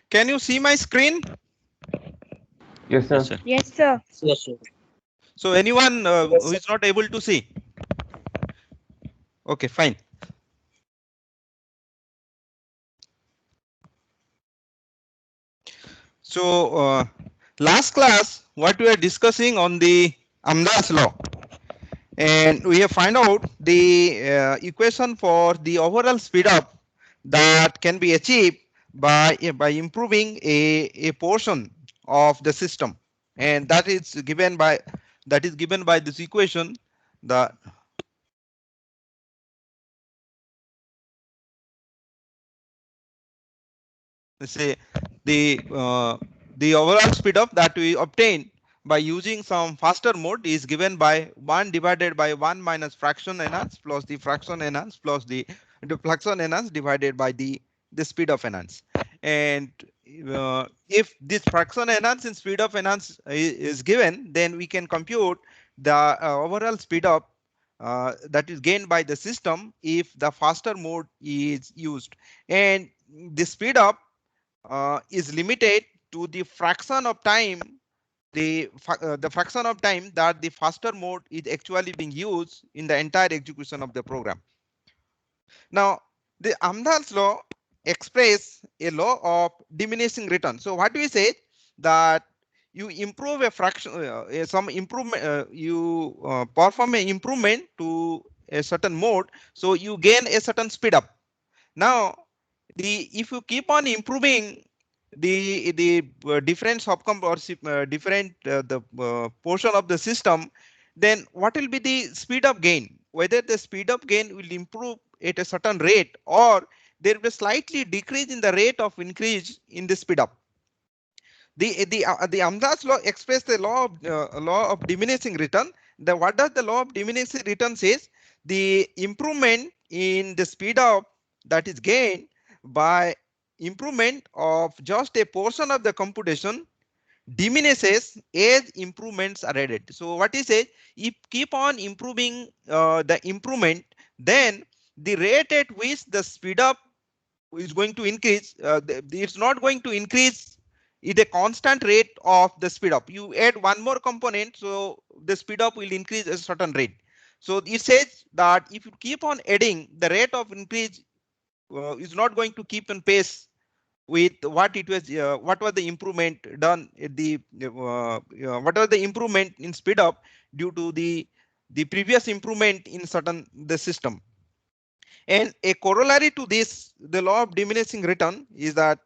Can you see my screen? Yes, Yes, sir. sir. Yes, sir. Yes, sir. So anyone Yes, who sir. is not able to see? Okay, fine. So last class, what we are discussing on the Amdahl's law, and we have find out the equation for the overall speed up that can be achieved by improving a portion of the system, and that is given by this equation. The say the overall speed up that we obtain by using some faster mode is given by 1 divided by 1 minus fraction enhance plus the fraction enhance plus the fraction enhance divided by the speed of enhance. And if this fraction enhance and speed of enhance is given, then we can compute the overall speed up that is gained by the system if the faster mode is used. And the speed up is limited to the fraction of time, the fraction of time that the faster mode is actually being used in the entire execution of the program. Now, the Amdahl's law express a law of diminishing return. So what we say that you improve a fraction, some improvement, you perform an improvement to a certain mode, so you gain a certain speed up. Now, the if you keep on improving the different subcom or different the portion of the system, then what will be the speed up gain? Whether the speed up gain will improve at a certain rate, or there will be slightly decrease in the rate of increase in the speed up. The Amdahl's law express the law of diminishing return. The what does the law of diminishing return says? The improvement in the speed up that is gained by improvement of just a portion of the computation diminishes as improvements are added. So what is it? If keep on improving the improvement, then the rate at which the speed up is going to increase, it's not going to increase at a constant rate of the speed up. You add one more component, so the speed up will increase a certain rate. So it says that if you keep on adding, the rate of increase is not going to keep in pace with what was the improvement done at what was the improvement in speed up due to the previous improvement in certain the system. And a corollary to this, the law of diminishing return, is that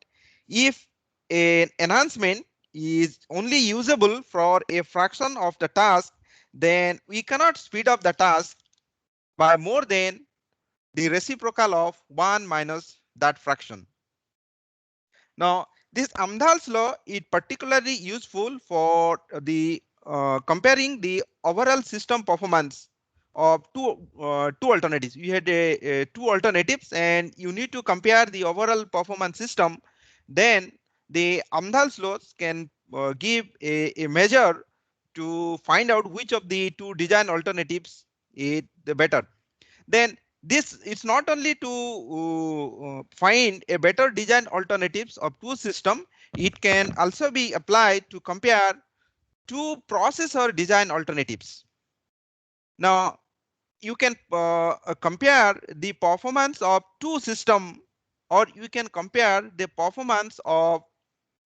if an enhancement is only usable for a fraction of the task, then we cannot speed up the task by more than the reciprocal of 1 minus that fraction. Now, this Amdahl's law is particularly useful for the comparing the overall system performance of two alternatives. You had two alternatives, and you need to compare the overall performance system. Then the Amdahl's laws can give a measure to find out which of the two design alternatives is the better. Then this is not only to find a better design alternatives of two system, it can also be applied to compare two processor design alternatives. Now you can compare the performance of two system, or you can compare the performance of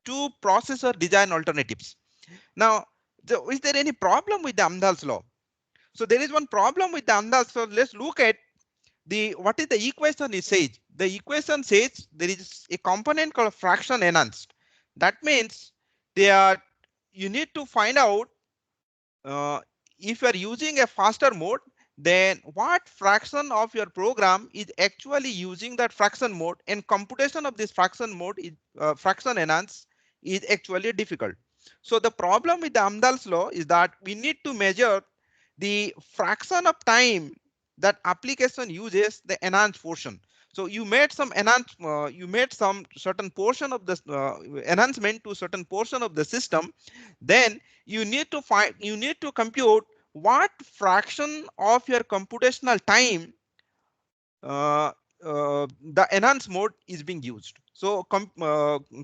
two processor design alternatives. Now, is there any problem with the Amdahl's law? So there is one problem with the Amdahl's law. Let's look at the what is the equation it says. The equation says there is a component called fraction enhanced. That means they are, you need to find out uh, if you are using a faster mode, then what fraction of your program is actually using that fraction mode, and computation of this fraction mode is fraction enhance is actually difficult. So the problem with the Amdahl's law is that we need to measure the fraction of time that application uses the enhanced portion. So you made some you made some certain portion of the enhancement to certain portion of the system. Then you need to compute what fraction of your computational time the enhanced mode is being used. So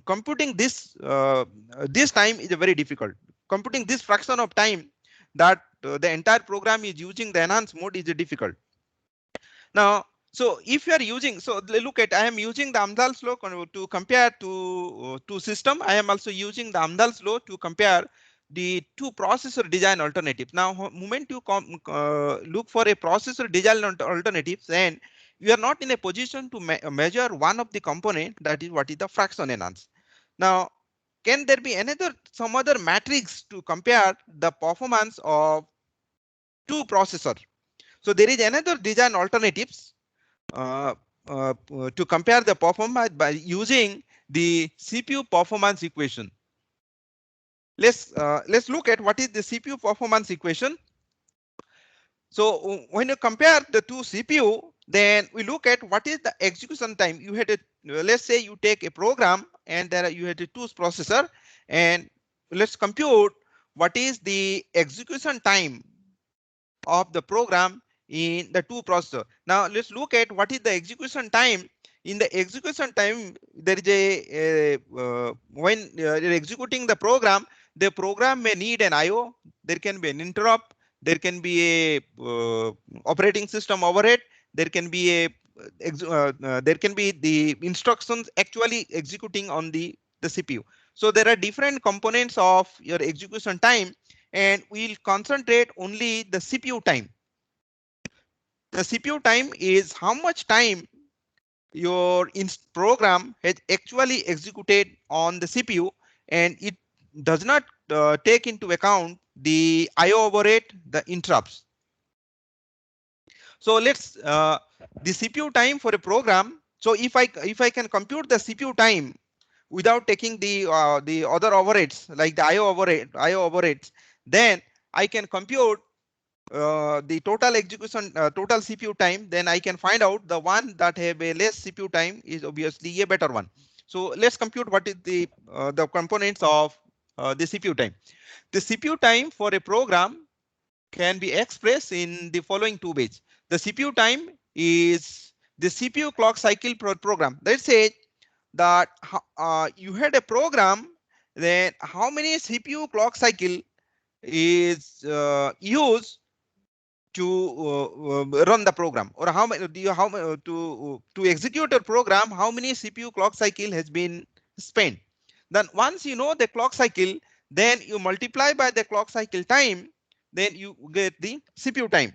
computing this time is very difficult. Computing this fraction of time that the entire program is using the enhanced mode is difficult. Now, so if you are using, so look at, I am using the Amdahl's law to compare to system. I am also using the Amdahl's law to compare the two processor design alternatives. Now, moment you look for a processor design alternative, then you are not in a position to measure one of the component, that is what is the fraction enhance. Now, can there be some other matrix to compare the performance of two processor? So there is another design alternatives uh, to compare the performance by using the CPU performance equation. Let's look at what is the CPU performance equation. So when you compare the two CPU, then we look at what is the execution time. You had a, let's say you take a program and there you had a two processor, and let's compute what is the execution time of the program in the two processor. Now let's look at what is the execution time. In the execution time, there is when you're executing the program may need an IO. There can be an interrupt. There can be a operating system overhead. There can be a there can be the instructions actually executing on the CPU. So there are different components of your execution time, and we'll concentrate only the CPU time. The CPU time is how much time your program has actually executed on the CPU, and it does not take into account the IO overhead, the interrupts. So let's the CPU time for a program. So if I can compute the CPU time without taking the other overheads like the IO overheads, then I can compute the total execution total CPU time. Then I can find out the one that have a less CPU time is obviously a better one. So let's compute what is the components of the CPU time. The CPU time for a program can be expressed in the following two ways. The CPU time is the CPU clock cycle program. Let's say that you had a program, then how many CPU clock cycle is used to run the program, or how many do you how to execute a program, how many CPU clock cycle has been spent. Then once you know the clock cycle, then you multiply by the clock cycle time, then you get the CPU time.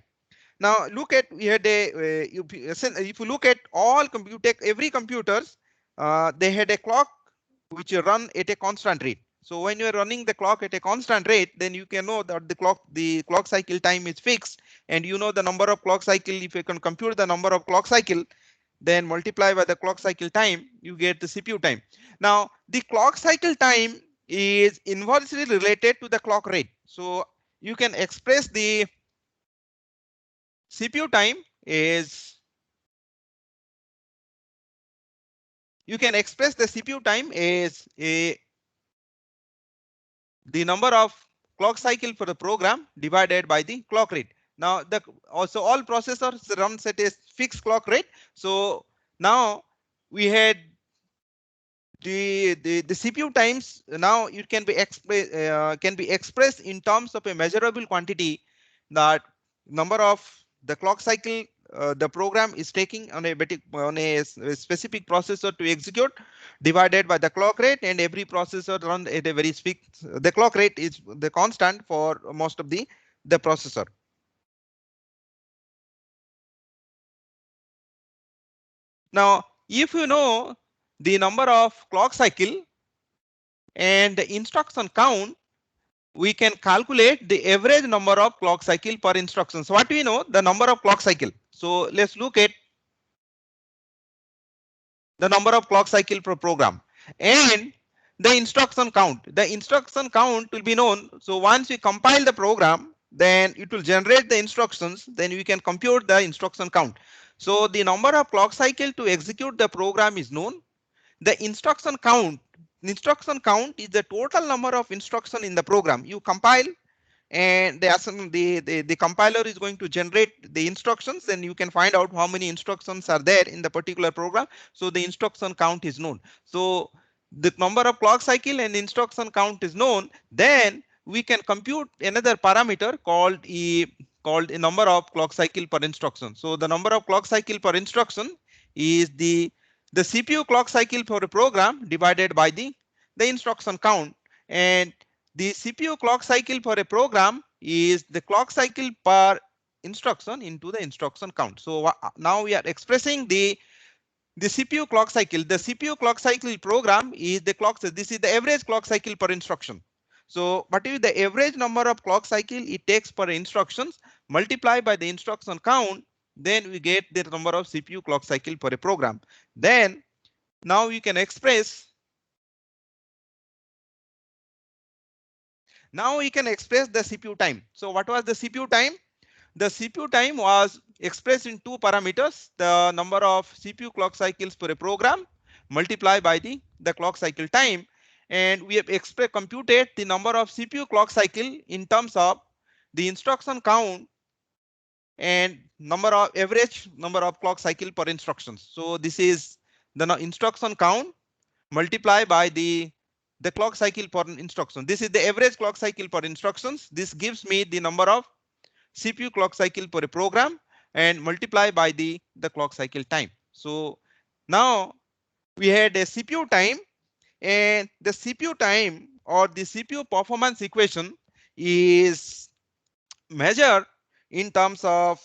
Now look at, we had a if you look at all every computers, they had a clock which run at a constant rate. So when you are running the clock at a constant rate, then you can know that the clock cycle time is fixed, and you know the number of clock cycle. If you can compute the number of clock cycle, then multiply by the clock cycle time, you get the CPU time. Now the clock cycle time is inversely related to the clock rate. So you can express the CPU time is, you can express the CPU time as the number of clock cycle for the program divided by the clock rate. Now the also all processors run at a fixed clock rate. So now we had the CPU times. Now it can be expressed in terms of a measurable quantity, that number of the clock cycle the program is taking on a specific processor to execute, divided by the clock rate, and every processor run at a very fixed, the clock rate is the constant for most of the processor. Now if you know the number of clock cycle and the instruction count, we can calculate the average number of clock cycle per instruction. So what we know, the number of clock cycle. So let's look at the number of clock cycle per program and the instruction count. The instruction count will be known. So once we compile the program, then it will generate the instructions. Then we can compute the instruction count. So the number of clock cycle to execute the program is known. The instruction count is the total number of instruction in the program. You compile, and the compiler is going to generate the instructions, then you can find out how many instructions are there in the particular program. So the instruction count is known. So the number of clock cycle and instruction count is known. Then we can compute another parameter called a number of clock cycle per instruction. So the number of clock cycle per instruction is the CPU clock cycle for a program divided by the instruction count, and the CPU clock cycle for a program is the clock cycle per instruction into the instruction count. So now we are expressing the CPU clock cycle. The CPU clock cycle program is the clock. This is the average clock cycle per instruction. So what is the average number of clock cycle it takes per instructions multiply by the instruction count, then we get the number of CPU clock cycle per a program. Then now you can express. Now we can express the CPU time. So what was the CPU time? The CPU time was expressed in two parameters, the number of CPU clock cycles per a program multiplied by the clock cycle time. And we have computed the number of CPU clock cycle in terms of the instruction count and average number of clock cycle per instructions. So this is the instruction count multiplied by the clock cycle per instruction. This is the average clock cycle per instructions. This gives me the number of CPU clock cycle per program and multiply by the clock cycle time. So now we had a CPU time, and the CPU time or the CPU performance equation is measured in terms of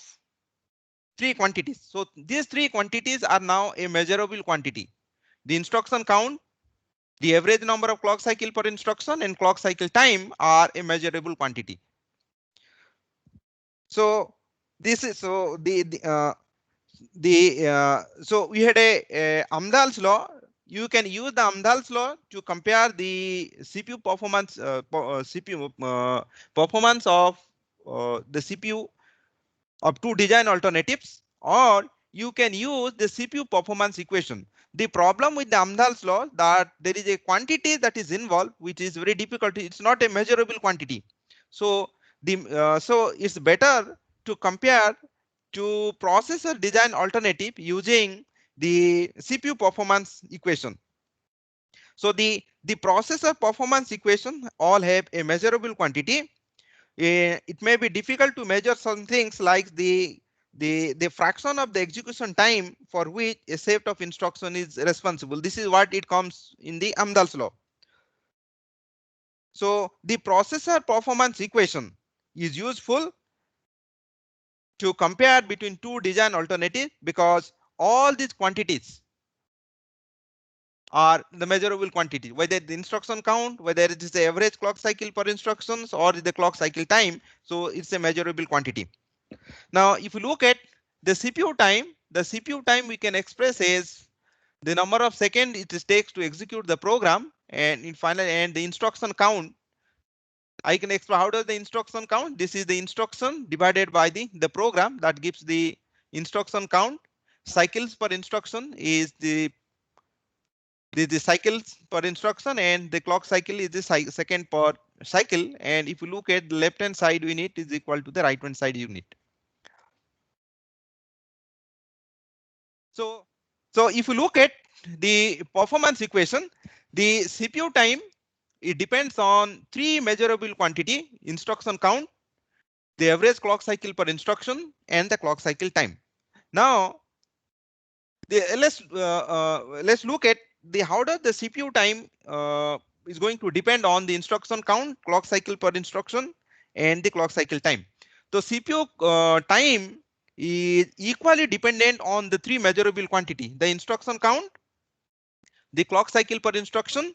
three quantities. So these three quantities are now a measurable quantity: the instruction count, the average number of clock cycle per instruction, and clock cycle time are a measurable quantity. So this is so so we had a Amdahl's law. You can use the Amdahl's law to compare the CPU performance performance of the CPU of two design alternatives, or you can use the CPU performance equation. The problem with the Amdahl's law that there is a quantity that is involved, which is very difficult. It's not a measurable quantity. So so it's better to compare to processor design alternative using the CPU performance equation. So the processor performance equation all have a measurable quantity. It may be difficult to measure some things like the fraction of the execution time for which a set of instruction is responsible. This is what it comes in the Amdahl's law. So the processor performance equation is useful to compare between two design alternatives because all these quantities are the measurable quantity, whether the instruction count, whether it is the average clock cycle per instructions or the clock cycle time. So it's a measurable quantity. Now, if you look at the CPU time we can express as the number of seconds it takes to execute the program, and in final and the instruction count. I can explain how does the instruction count. This is the instruction divided by the program, that gives the instruction count. Cycles per instruction is the cycles per instruction, and the clock cycle is the second per cycle. And if you look at the left hand side unit is equal to the right hand side unit. So if you look at the performance equation, the CPU time, it depends on three measurable quantity: instruction count, the average clock cycle per instruction, and the clock cycle time. Now let's look at the how does the CPU time is going to depend on the instruction count, clock cycle per instruction, and the clock cycle time. So CPU time is equally dependent on the three measurable quantity: the instruction count, the clock cycle per instruction,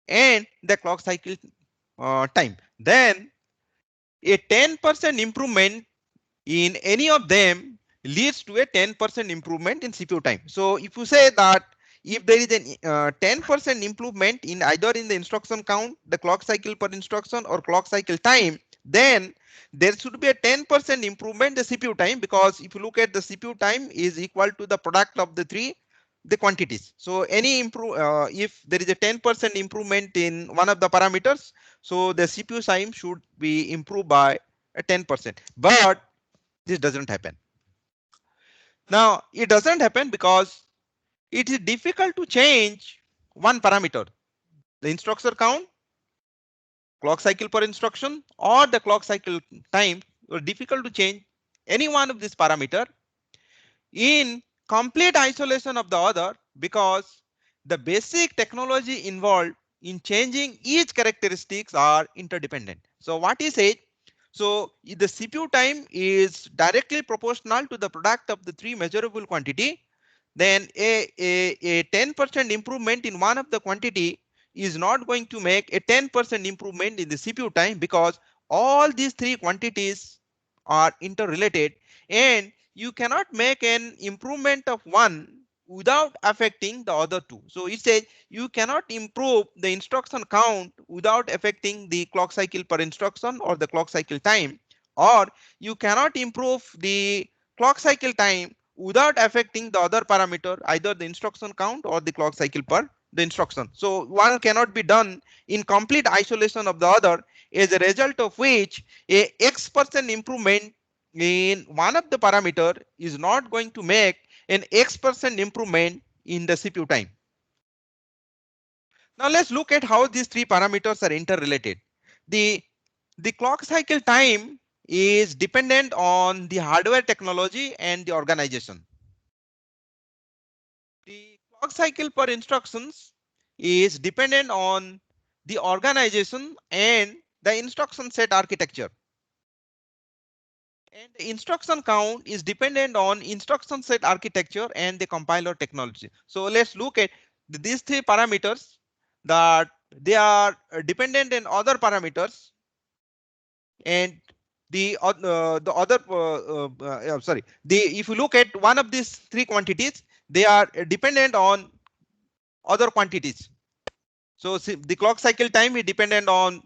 and the clock cycle time. Then a 10% improvement in any of them leads to a 10% improvement in CPU time. So if you say that if there is a 10% improvement in either in the instruction count, the clock cycle per instruction, or clock cycle time, then there should be a 10% improvement in the CPU time, because if you look at the CPU time is equal to the product of the three the quantities. So any if there is a 10% improvement in one of the parameters, so the CPU time should be improved by a 10%. But this doesn't happen. Now it doesn't happen because it is difficult to change one parameter, the instruction count, clock cycle per instruction, or the clock cycle time. Or difficult to change any one of these parameter in complete isolation of the other, because the basic technology involved in changing each characteristics are interdependent. So what is it? So if the CPU time is directly proportional to the product of the three measurable quantity, then a 10% improvement in one of the quantity is not going to make a 10% improvement in the CPU time, because all these three quantities are interrelated, and you cannot make an improvement of one without affecting the other two. So it says you cannot improve the instruction count without affecting the clock cycle per instruction or the clock cycle time, or you cannot improve the clock cycle time without affecting the other parameter, either the instruction count or the clock cycle per the instruction. So one cannot be done in complete isolation of the other, as a result of which a X% improvement in one of the parameter is not going to make an X% improvement in the CPU time. Now let's look at how these three parameters are interrelated. The, the clock cycle time is dependent on the hardware technology and the organization. The clock cycle per instructions is dependent on the organization and the instruction set architecture. And the instruction count is dependent on instruction set architecture and the compiler technology. So let's look at these three parameters, that they are dependent on other parameters, and the other sorry, the if you look at one of these three quantities, they are dependent on other quantities. So the clock cycle time is dependent on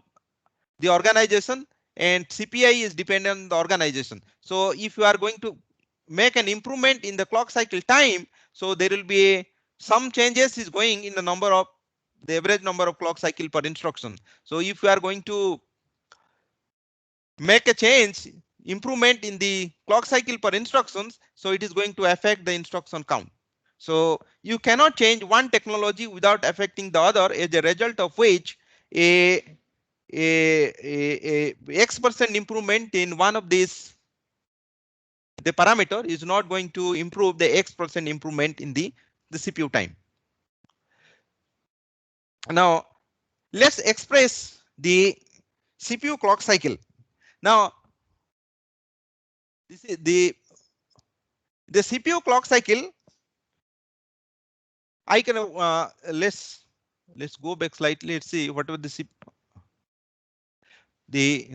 the organization, and CPI is dependent on the organization. So if you are going to make an improvement in the clock cycle time, so there will be some changes is going in the number of the average number of clock cycle per instruction. So if you are going to make a change improvement in the clock cycle per instructions, so it is going to affect the instruction count. So you cannot change one technology without affecting the other, as a result of which a X% improvement in one of these the parameter is not going to improve the X% improvement in the CPU time. Now let's express the CPU clock cycle. Now this is the CPU clock cycle. I can let's go back slightly. Let's see what was the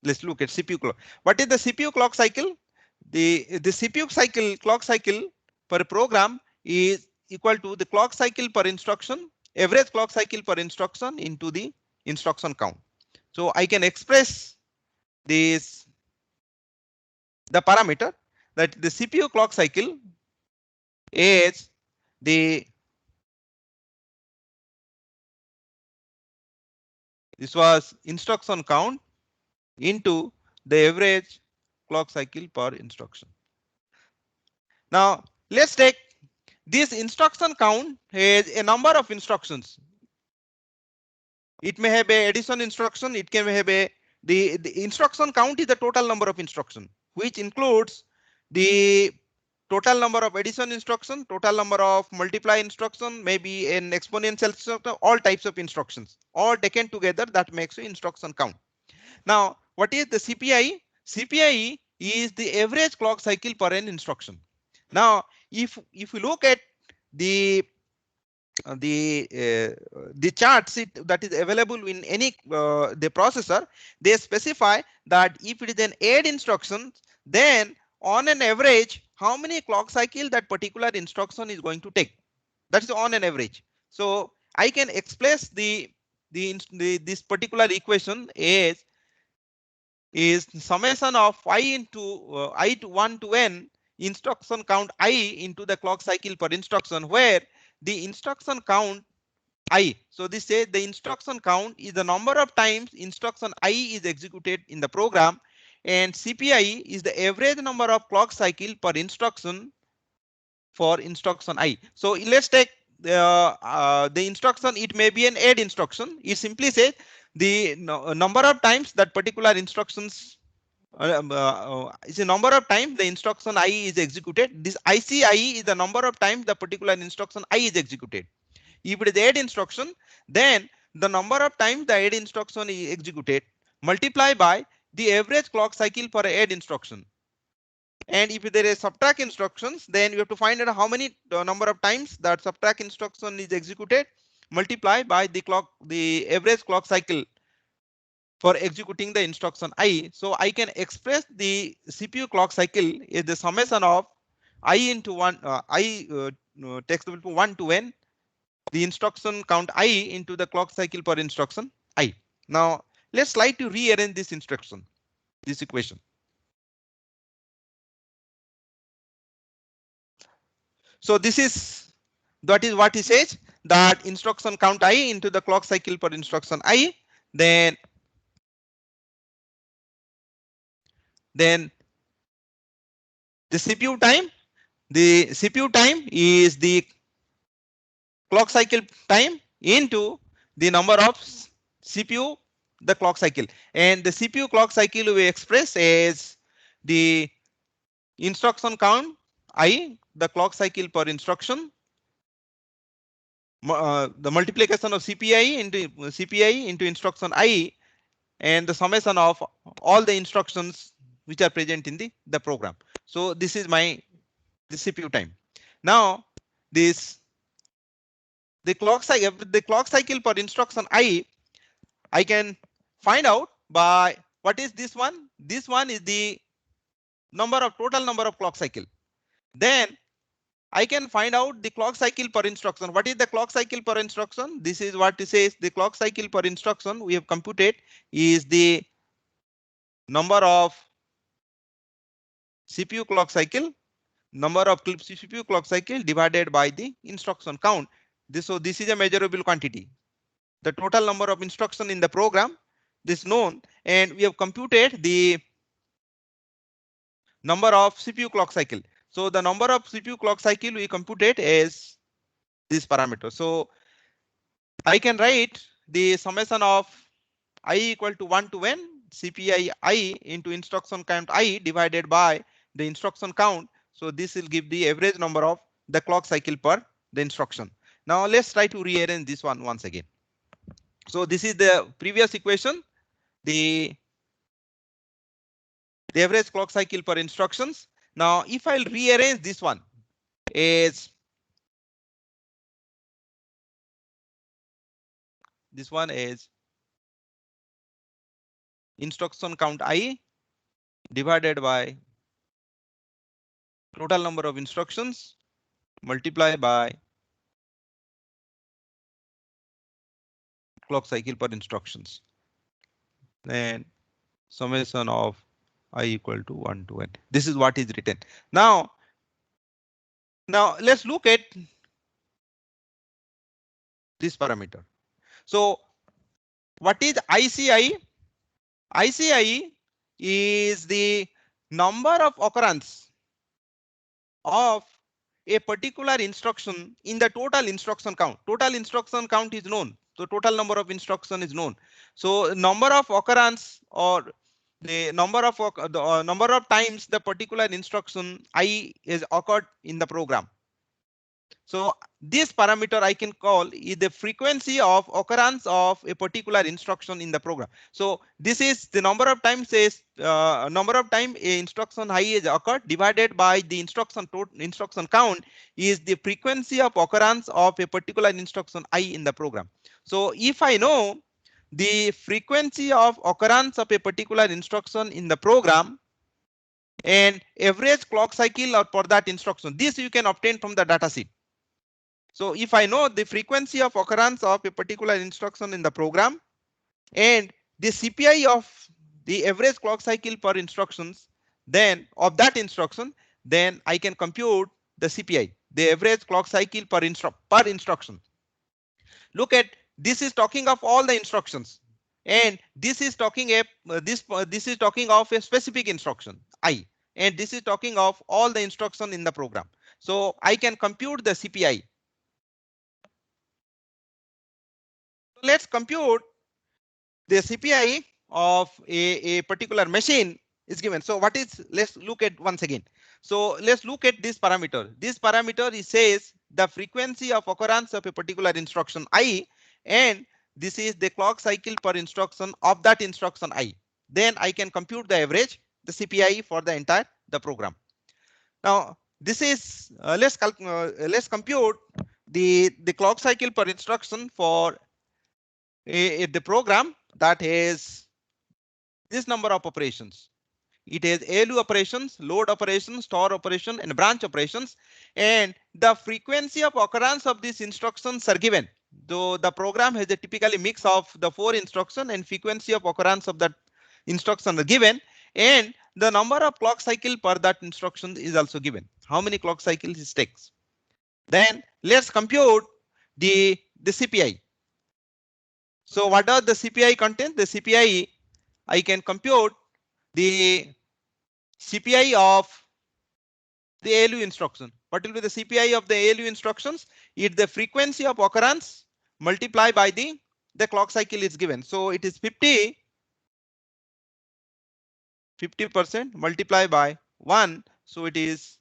let's look at CPU clock. What is the CPU clock cycle? The CPU cycle clock cycle per program is equal to the clock cycle per instruction, average clock cycle per instruction into the instruction count. So I can express this the parameter that the CPU clock cycle is this was instruction count into the average clock cycle per instruction. Now let's take this instruction count has a number of instructions. It may have a addition instruction, it can have a the instruction count is the total number of instruction, which includes the total number of addition instruction, total number of multiply instruction, maybe an exponential instruction, all types of instructions, all taken together, that makes the instruction count. Now what is the CPI? CPI is the average clock cycle per an instruction. Now if you look at the the chart sheet that is available in any the processor, they specify that if it is an add instruction, then on an average how many clock cycle that particular instruction is going to take. That is on an average. So I can express this particular equation is summation of I into I to 1 to n instruction count I into the clock cycle per instruction, where the instruction count I. So this says the instruction count is the number of times instruction I is executed in the program, and CPI is the average number of clock cycle per instruction for instruction I. So let's take the instruction. It may be an add instruction. It simply says the number of times that particular instructions is the number of times the instruction I is executed. This ICI is the number of times the particular instruction I is executed. If it is add instruction, then the number of times the add instruction is executed multiply by the average clock cycle for add instruction. And if there is subtract instructions, then you have to find out how many number of times that subtract instruction is executed multiply by the average clock cycle for executing the instruction I. So I can express the CPU clock cycle is the summation of I into 1 takes equal to 1 to n the instruction count I into the clock cycle per instruction I. Now let's try to rearrange this equation. So this is what he says, that instruction count I into the clock cycle per instruction I, then the CPU time is the clock cycle time into the number of CPU the clock cycle, and the CPU clock cycle we express as the instruction count I, the clock cycle per instruction, the multiplication of CPI into instruction I, and the summation of all the instructions which are present in the program. So this is the CPU time. Now the clock cycle per instruction I can find out by what is this one? This one is the total number of clock cycle. Then I can find out the clock cycle per instruction. What is the clock cycle per instruction? This is what it says. The clock cycle per instruction we have computed is the number of CPU clock cycle, CPU clock cycle divided by the instruction count. So this is a measurable quantity. The total number of instruction in the program, this known, and we have computed the number of CPU clock cycle. So the number of CPU clock cycle we computed as this parameter. So I can write the summation of I equal to 1 to n CPI I into instruction count I divided by the instruction count. So this will give the average number of the clock cycle per the instruction. Now let's try to rearrange this one once again. So this is the previous equation, the average clock cycle per instructions. Now if I'll rearrange this one as instruction count I divided by total number of instructions multiplied by clock cycle per instructions, and summation of I equal to 1 to n. This is what is written. Now let's look at this parameter. So what is ICI? ICI is the number of occurrence of a particular instruction in the total instruction count. Total instruction count is known. So total number of instruction is known. So number of occurrence or the number of times the particular instruction I is occurred in the program. So this parameter I can call is the frequency of occurrence of a particular instruction in the program. So this is the number of times a instruction I is occurred divided by the instruction count is the frequency of occurrence of a particular instruction I in the program. So if I know the frequency of occurrence of a particular instruction in the program and average clock cycle or for that instruction, this you can obtain from the data sheet. So if I know the frequency of occurrence of a particular instruction in the program and the CPI of the average clock cycle per instructions, then of that instruction, then I can compute the CPI, the average clock cycle per instruction. Look at this is talking of all the instructions, and this is talking this is talking of a specific instruction I, and this is talking of all the instruction in the program. So I can compute the CPI. Let's compute the CPI of a particular machine is given. So what is, let's look at once again. So let's look at this parameter. This parameter it says the frequency of occurrence of a particular instruction I, and this is the clock cycle per instruction of that instruction I. Then I can compute the average, the CPI for the entire the program. Now this is let's compute the clock cycle per instruction for the program that has this number of operations. It has ALU operations, load operations, store operation, and branch operations, and the frequency of occurrence of these instructions are given. Though the program has a typically mix of the 4 instruction, and frequency of occurrence of that instruction are given, and the number of clock cycle per that instruction is also given. How many clock cycles it takes? Then let's compute the CPI. So what does the CPI contain? The CPI, I can compute the CPI of the ALU instruction. What will be the CPI of the ALU instructions? It's the frequency of occurrence multiplied by the clock cycle is given. So it is 50% multiplied by 1. So it is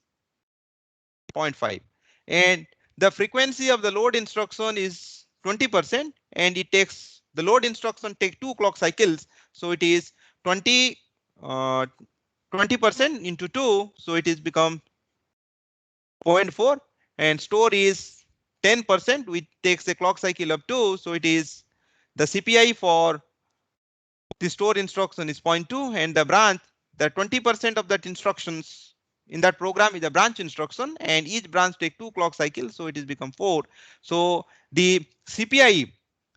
0.5. And the frequency of the load instruction is 20%, and it takes the load instruction take 2 clock cycles. So it is 20% into 2. So it is become 0.4, and store is 10%, which takes a clock cycle of 2. So it is the CPI for the store instruction is 0.2, and the branch, the 20% of that instructions in that program is a branch instruction, and each branch take 2 clock cycles, so it is become 4. So the CPI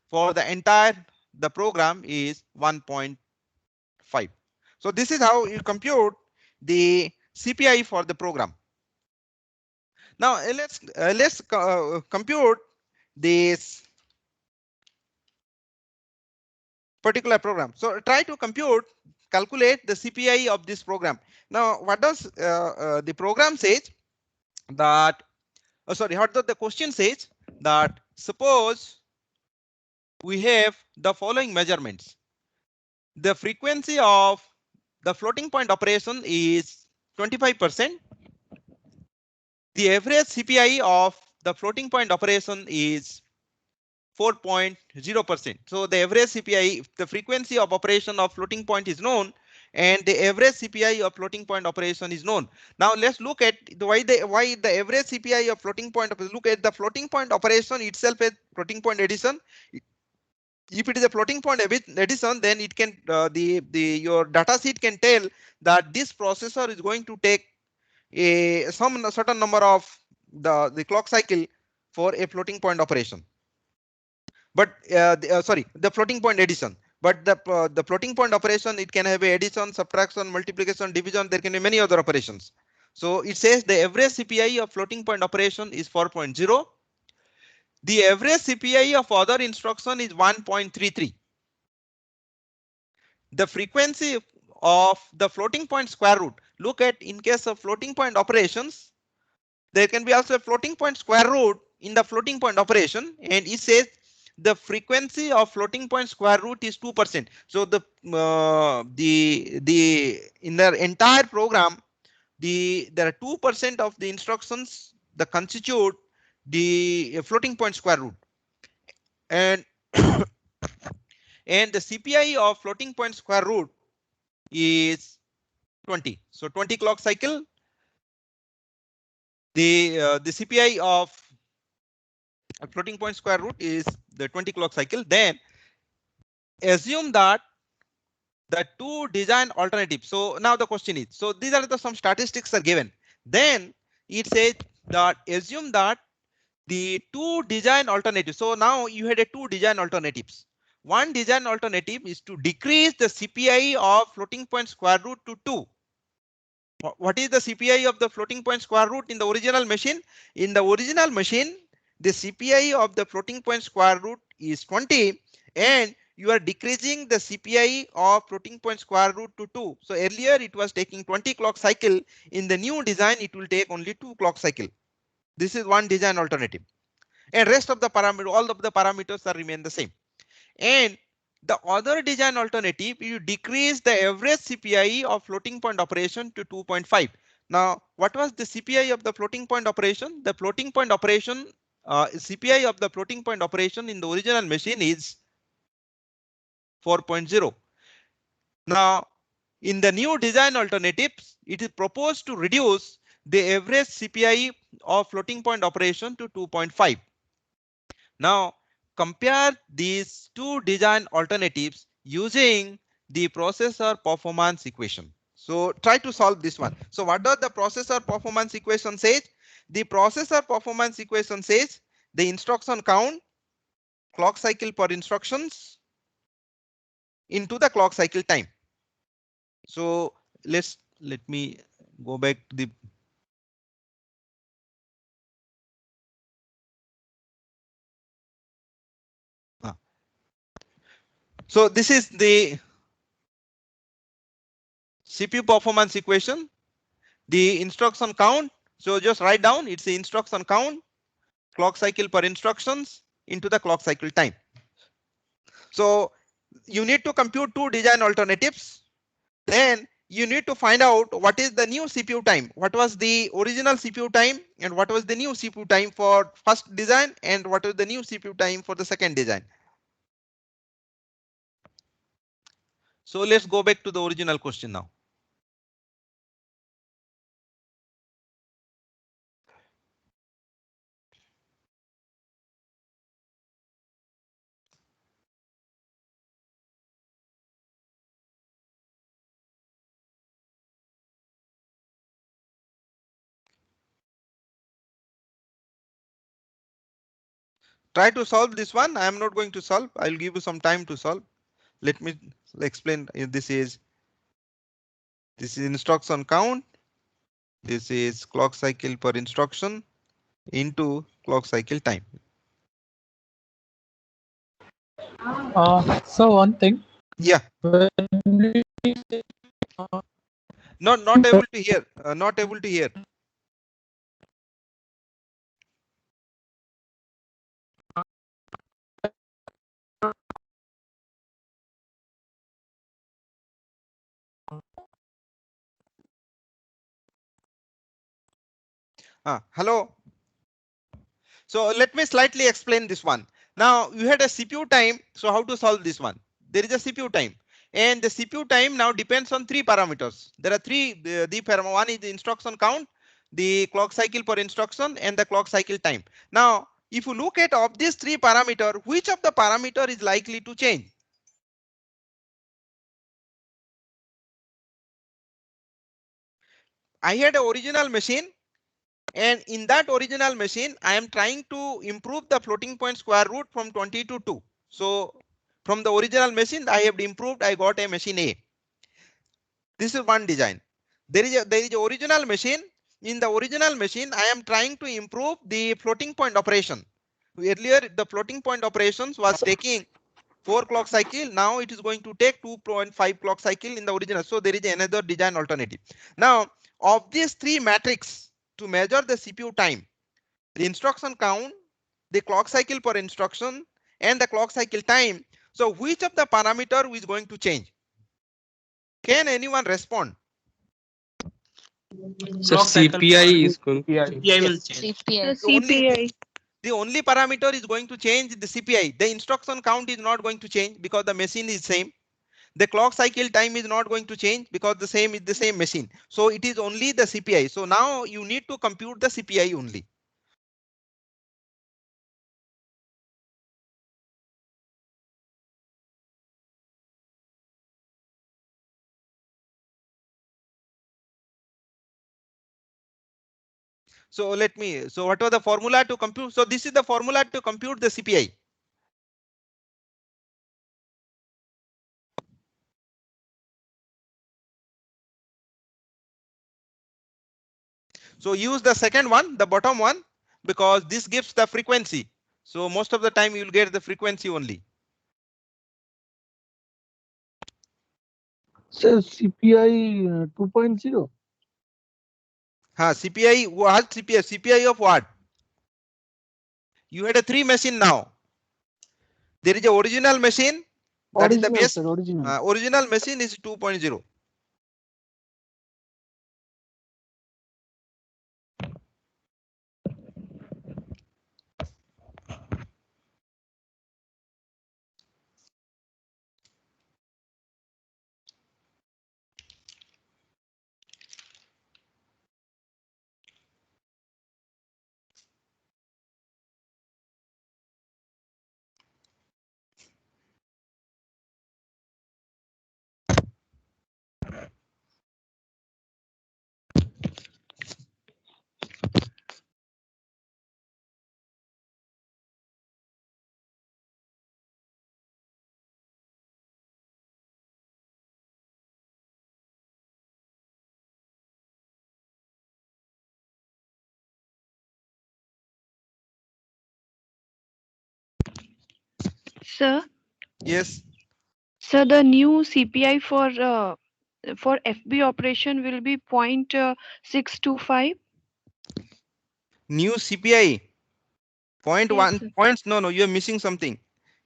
for the entire the program is 1.5. So this is how you compute the CPI for the program. Now let's compute this particular program. So try to calculate the CPI of this program. Now what does the program says that, sorry, what does the question says that suppose we have the following measurements. The frequency of the floating point operation is 25%. The average CPI of the floating point operation is 4.0%. So the average CPI, the frequency of operation of floating point is known, and the average CPI of floating point operation is known. Now let's look at why the average CPI of floating point. Look at the floating point operation itself as floating point addition. If it is a floating point addition, then it can your data sheet can tell that this processor is going to take some certain number of the clock cycle for a floating point operation. But the floating point addition. But the floating point operation, it can have a addition, subtraction, multiplication, division. There can be many other operations. So it says the average CPI of floating point operation is 4.0. The average CPI of other instruction is 1.33. The frequency of the floating point square root. Look at, in case of floating point operations, there can be also a floating point square root in the floating point operation, and it says the frequency of floating point square root is 2%. So the in the entire program, there are 2% of the instructions that constitute the floating point square root, and and the CPI of floating point square root is 20. So 20 clock cycle. The CPI of a floating point square root is the 20 clock cycle. Then assume that the 2 design alternatives. So now the question is, so these are some statistics are given. Then it says that assume that the 2 design alternatives. So now you had a 2 design alternatives. One design alternative is to decrease the CPI of floating point square root to 2. What is the CPI of the floating point square root in the original machine? In the original machine, the CPI of the floating point square root is 20, and you are decreasing the CPI of floating point square root to 2. So earlier it was taking 20 clock cycle. In the new design, it will take only 2 clock cycle. This is one design alternative. And rest of the parameter, all of the parameters are remain the same. And the other design alternative, you decrease the average CPI of floating point operation to 2.5. Now, what was the CPI of the floating point operation? The floating point operation, CPI of the floating point operation in the original machine is 4.0. Now, in the new design alternatives, it is proposed to reduce the average CPI of floating point operation to 2.5. Now, compare these two design alternatives using the processor performance equation. So try to solve this one. So what does the processor performance equation say? The processor performance equation says the instruction count, clock cycle per instructions into the clock cycle time. So let me go back to the so this is the CPU performance equation. The instruction count, so just write down, it's the instruction count, clock cycle per instructions into the clock cycle time. So you need to compute two design alternatives. Then you need to find out what is the new CPU time. What was the original CPU time and what was the new CPU time for first design and what is the new CPU time for the second design. So let's go back to the original question now. Try to solve this one. I am not going to solve. I'll give you some time to solve. Let me explain. This is instruction count. This is clock cycle per instruction into clock cycle time. So one thing. Yeah. When we, Not able to hear. Not able to hear. Hello. So let me slightly explain this one. Now you had a CPU time. So how to solve this one? There is a CPU time, and the CPU time now depends on three parameters. There are three. One is the instruction count, the clock cycle per instruction, and the clock cycle time. Now, if you look at of these three parameters, which of the parameter is likely to change? I had an original machine, and in that original machine, I am trying to improve the floating point square root from 20 to 2. So from the original machine, I have improved, I got a machine A. This is one design. There is a original machine. In the original machine, I am trying to improve the floating point operation. Earlier, the floating point operations was taking 4 clock cycle. Now it is going to take 2.5 clock cycle in the original. So there is another design alternative. Now, of these three matrices to measure the CPU time, the instruction count, the clock cycle per instruction, and the clock cycle time. So which of the parameter is going to change? Can anyone respond? So CPI is going. CPI. will Yes. change. The only parameter is going to change the CPI. The instruction count is not going to change because the machine is same. The clock cycle time is not going to change because the same is the same machine. So it is only the CPI. So now you need to compute the CPI only. So so what was the formula to compute? So this is the formula to compute the CPI. So use the second one, the bottom one, because this gives the frequency. So most of the time you will get the frequency only. Sir, CPI 2.0. CPI, what CPI? CPI of what? You had a 3 machine now. There is a original machine, that is the Original, base. sir, original. Original machine is 2.0. Sir, Yes. so the new CPI for FB operation will be 0.625. New CPI. Point Yes, one sir. points. No, you are missing something.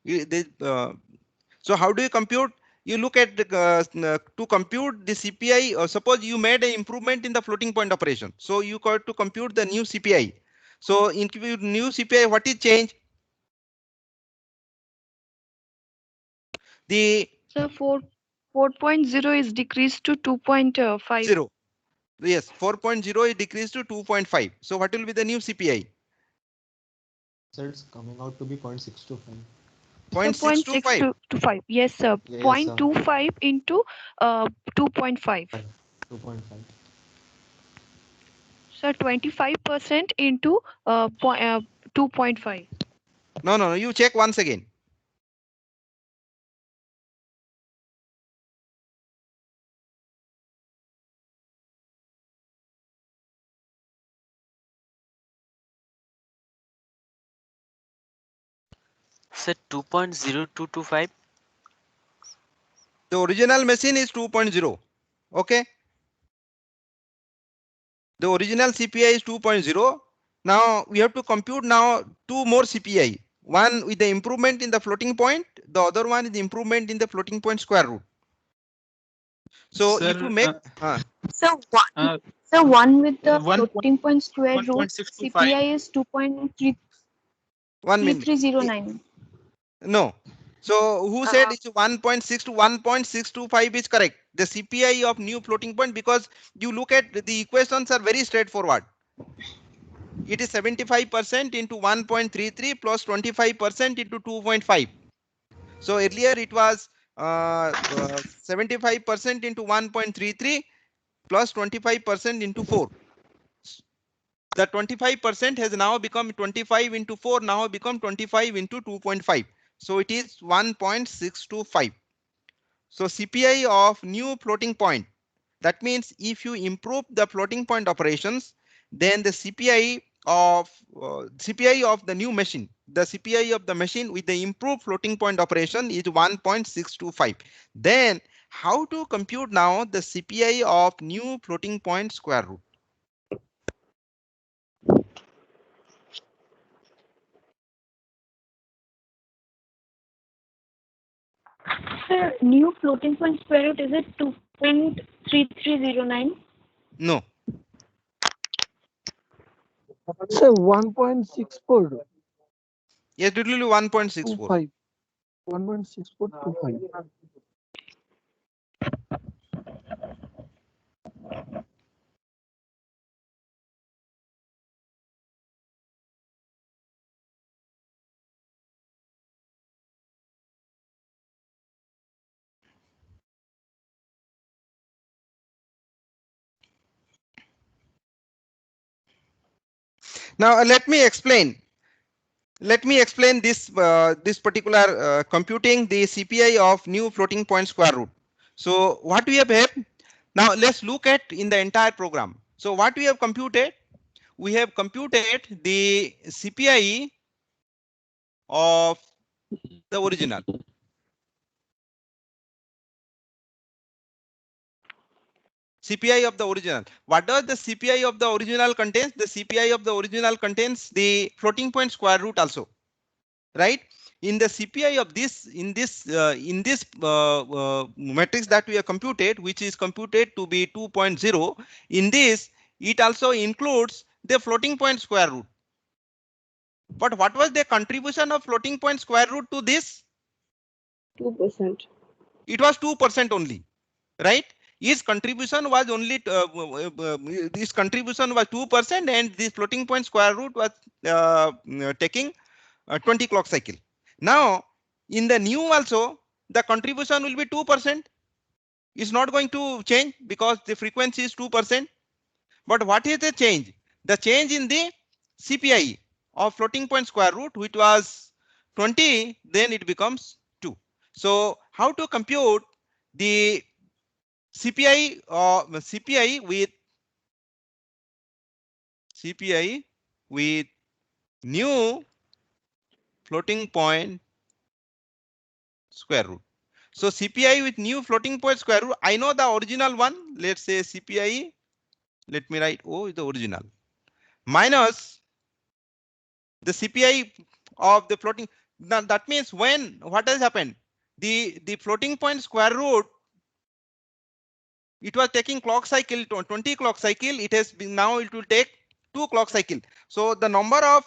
So how do you compute? You look at to compute the CPI. Suppose you made an improvement in the floating point operation. So you got to compute the new CPI. So in new CPI, what is change? The So 4.0 is decreased to 2.5. 0. Yes, 4.0 is decreased to 2.5. So what will be the new CPI? So it's coming out to be 0.625. So 0.625. 0.625. Yes, sir. Yes, sir. 0.25 into 2.5. 2.5. So 25% into 2.5. No. You check once again. Sir, 2.0225. The original machine is 2.0. Okay. The original CPI is 2.0. Now we have to compute now two more CPI. One with the improvement in the floating point. The other one is the improvement in the floating point square root. So if you Sir, make So one with the one floating point square root 1.625. CPI is 1 minute. 2.3309. No. So who said it's 1.6 to 1.625 is correct? The CPI of new floating point, because you look at the equations are very straightforward. It is 75% into 1.33 plus 25% into 2.5. So earlier it was 75% into 1.33 plus 25% into 4. The 25% has now become 25 into 4, now become 25 into 2.5. So it is 1.625. So CPI of new floating point. That means if you improve the floating point operations, then the CPI of the new machine, the CPI of the machine with the improved floating point operation is 1.625. Then how to compute now the CPI of new floating point square root? Sir, new floating point square root is it 2.3309? No. Sir, 1.6425. Yes, it will be 1.64. 1.6425. Now let me explain. Let me explain this particular computing the CPI of new floating point square root. So what we have here now, let's look at in the entire program. So what we have computed, we have computed the CPI of the original. CPI of the original. What does the CPI of the original contains? The CPI of the original contains the floating point square root also, right? In the CPI of this, in this matrix that we have computed, which is computed to be 2.0, in this it also includes the floating point square root. But what was the contribution of floating point square root to this? 2%. It was 2% only, right? His contribution was only this contribution was 2%, and this floating point square root was taking 20 clock cycle. Now in the new also the contribution will be 2%. It's not going to change because the frequency is 2%. But what is the change? The change in the CPI of floating point square root, which was 20, then it becomes 2. So how to compute the CPI CPI with new floating point square root? So CPI with new floating point square root, I know the original one. Let's say CPI, let me write O is the original, minus the CPI of the floating. Now that means when what has happened? The floating point square root, it was taking clock cycle 20 clock cycle. It has been, now it will take 2 clock cycle. So the number of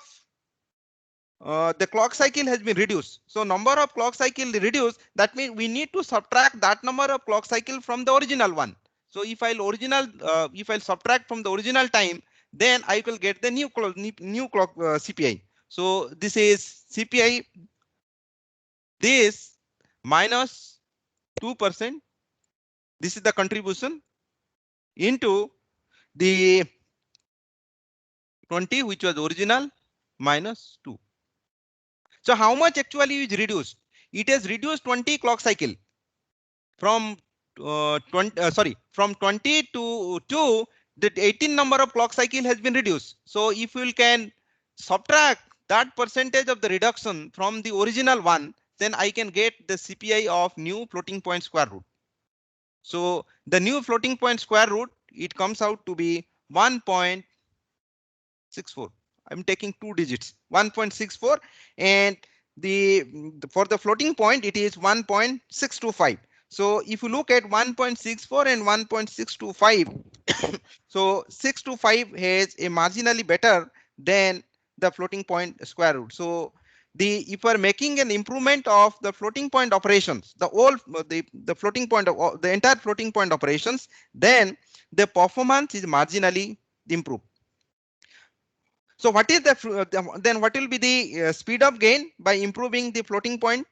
the clock cycle has been reduced. So number of clock cycle reduced. That means we need to subtract that number of clock cycle from the original one. So if I'll subtract from the original time, then I will get the new clock CPI. So this is CPI this minus 2%. This is the contribution into the 20, which was original, minus 2. So how much actually is reduced? It has reduced 20 clock cycle from 20 to 2. The 18 number of clock cycle has been reduced. So if we can subtract that percentage of the reduction from the original one, then I can get the CPI of new floating point square root. So the new floating point square root, it comes out to be 1.64. I'm taking 2 digits, 1.64, and for the floating point it is 1.625. So if you look at 1.64 and 1.625, so 625 has a marginally better than the floating point square root. So if we are making an improvement of the floating point operations, the floating point of the entire floating point operations, then the performance is marginally improved. So what is then what will be the speed of gain by improving the floating point?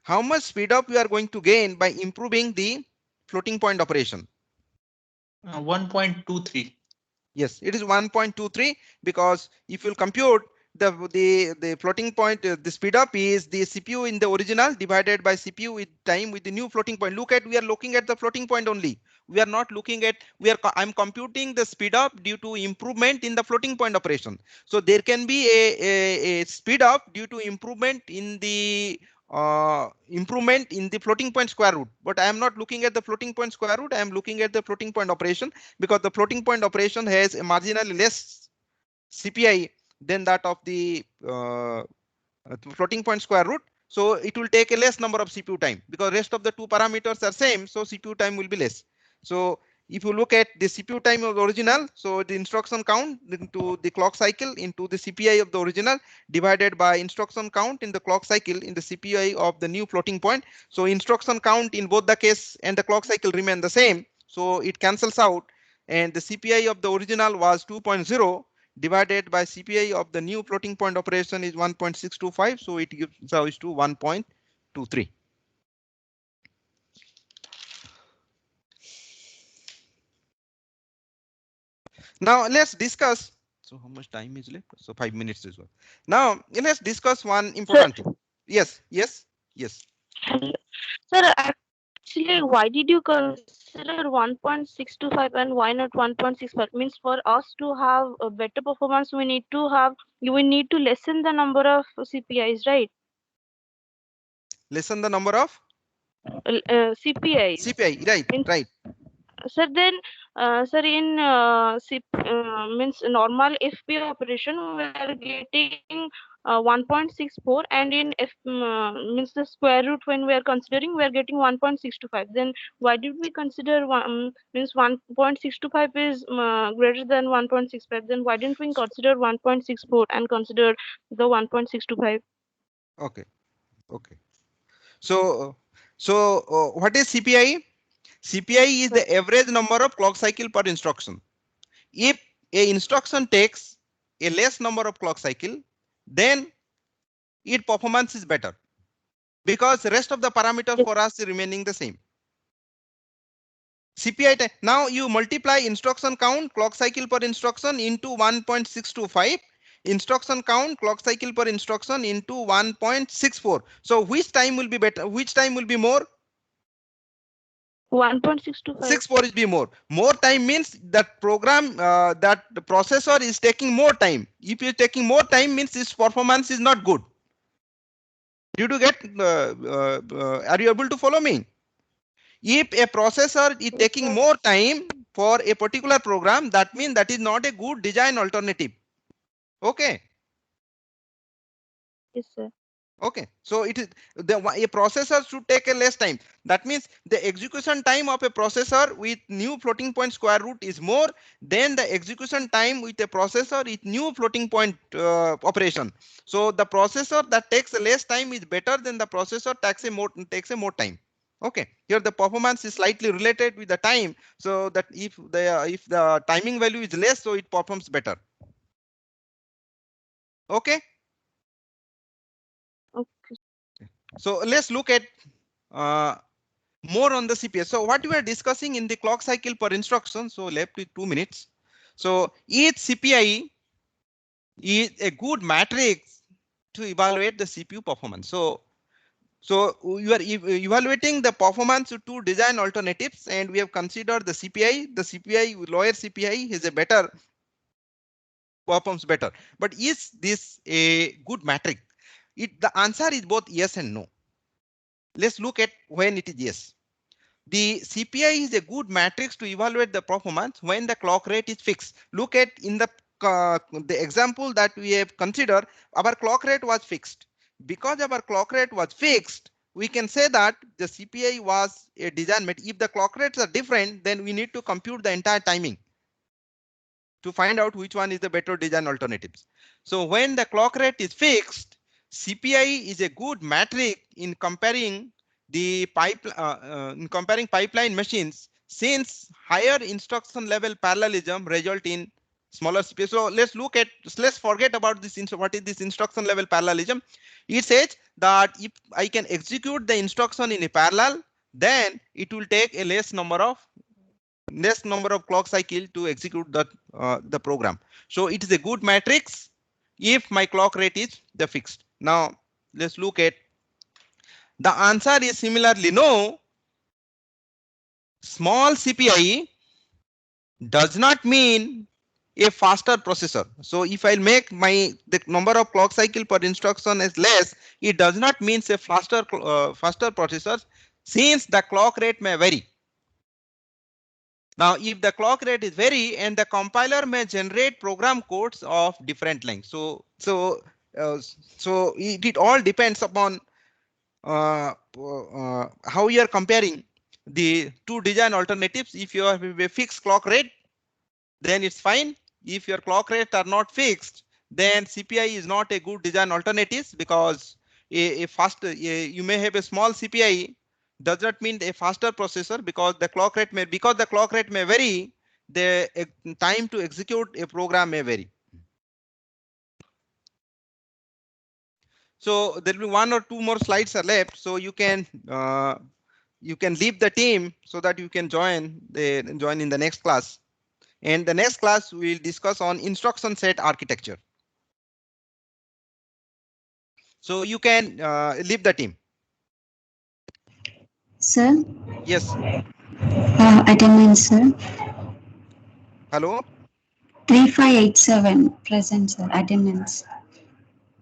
How much speed up you are going to gain by improving the floating point operation? 1.23. Yes, it is 1.23, because if you compute the floating point, the speed up is the CPU in the original divided by CPU with time with the new floating point. Look at, we are looking at the floating point only. We are not looking at, I'm computing the speed up due to improvement in the floating point operation. So there can be a speed up due to improvement in the floating point square root, but I am not looking at the floating point square root. I am looking at the floating point operation, because the floating point operation has a marginally less CPI than that of the floating point square root. So it will take a less number of CPU time, because rest of the two parameters are same, so CPU time will be less. So if you look at the CPU time of the original, so the instruction count into the clock cycle into the CPI of the original divided by instruction count in the clock cycle in the CPI of the new floating point. So instruction count in both the case and the clock cycle remain the same, so it cancels out, and the CPI of the original was 2.0 divided by CPI of the new floating point operation is 1.625, so it gives out to 1.23. Now let's discuss. So how much time is left? So 5 minutes is well. Now let's discuss one important thing. Yes. Sir, actually, why did you consider 1.625 and why not 1.65? Means for us to have a better performance, we need to lessen the number of CPIs, right? Lessen the number of CPIs. CPI, right, Means, right. sir, then, sir, in means normal FP operation, we are getting 1.64, and in means the square root when we are considering, we are getting 1.625. Then why did we consider means 1.625 is greater than 1.65? Then why didn't we consider 1.64 and consider the 1.625? Okay, okay. So, what is CPI? CPI is the average number of clock cycle per instruction. If a instruction takes a less number of clock cycle, then its performance is better because the rest of the parameters for us is remaining the same. CPI time. Now you multiply instruction count clock cycle per instruction into 1.625, instruction count clock cycle per instruction into 1.64. So which time will be better? Which time will be more? 1.625. 64 is be more. More time means that program that the processor is taking more time. If you're taking more time means its performance is not good. Did you get? Are you able to follow me? If a processor is taking more time for a particular program, that means that is not a good design alternative. Okay. Yes, sir. Okay, so it is a processor should take a less time. That means the execution time of a processor with new floating point square root is more than the execution time with a processor with new floating point operation. So the processor that takes a less time is better than the processor takes a more time. Okay, here the performance is slightly related with the time, so that if the timing value is less, so it performs better. Okay. Okay. So let's look at more on the CPS. So what we are discussing in the clock cycle per instruction. So left with 2 minutes. So each CPI is a good matrix to evaluate the CPU performance. So you are evaluating the performance of two design alternatives, and we have considered the CPI. The CPI, lower CPI, is a better performs better. But is this a good matrix? The answer is both yes and no. Let's look at when it is yes. The CPI is a good matrix to evaluate the performance when the clock rate is fixed. Look at in the example that we have considered, our clock rate was fixed. Because our clock rate was fixed, we can say that the CPI was a design mate. If the clock rates are different, then we need to compute the entire timing to find out which one is the better design alternatives. So when the clock rate is fixed, CPI is a good metric in comparing the pipeline machines, since higher instruction level parallelism result in smaller CPI. So let's forget about this. What is this instruction level parallelism? It says that if I can execute the instruction in a parallel, then it will take a less number of clock cycle to execute the program. So it is a good matrix if my clock rate is the fixed. Now let's look at the answer is similarly no. Small CPI does not mean a faster processor. So if I make the number of clock cycle per instruction is less, it does not mean a faster processor, since the clock rate may vary. Now, if the clock rate is vary, and the compiler may generate program codes of different lengths. So it all depends upon how you are comparing the two design alternatives. If you have a fixed clock rate, then it's fine. If your clock rates are not fixed, then CPI is not a good design alternative, because you may have a small CPI does not mean a faster processor, because the clock rate may vary, the time to execute a program may vary. So there will be 1 or 2 more slides are left, so you can leave the team so that you can join in the next class. And the next class we'll discuss on instruction set architecture. So you can leave the team. Sir, Yes. attendance, sir. Hello. 3587 present, sir. Attendance.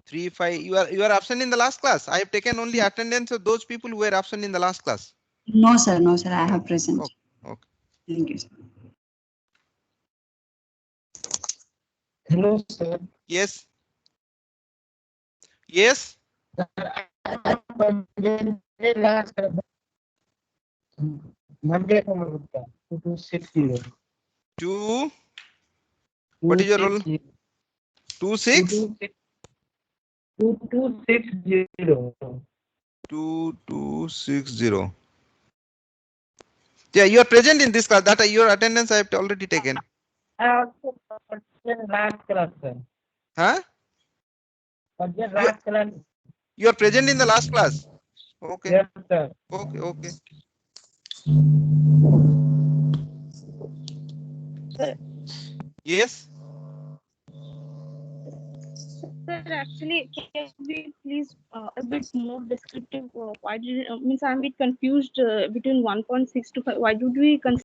3, 5. You are absent in the last class. I have taken only attendance of those people who were absent in the last class. No, sir. No, sir. I have present. Okay. Okay. Thank you, sir. Hello, sir. Yes. Yes. Monday 2260. 2. What is your roll? 26. 2260. 2260. Yeah, you are present in this class. That your attendance I have already taken. Last class, sir. Huh? Last class. You are present in the last class. Okay. Yes, sir. Okay. Okay. Yes. Sir, actually, can we please a bit more descriptive? Why did means I'm a bit confused between 1.6 to 5. Why did we consider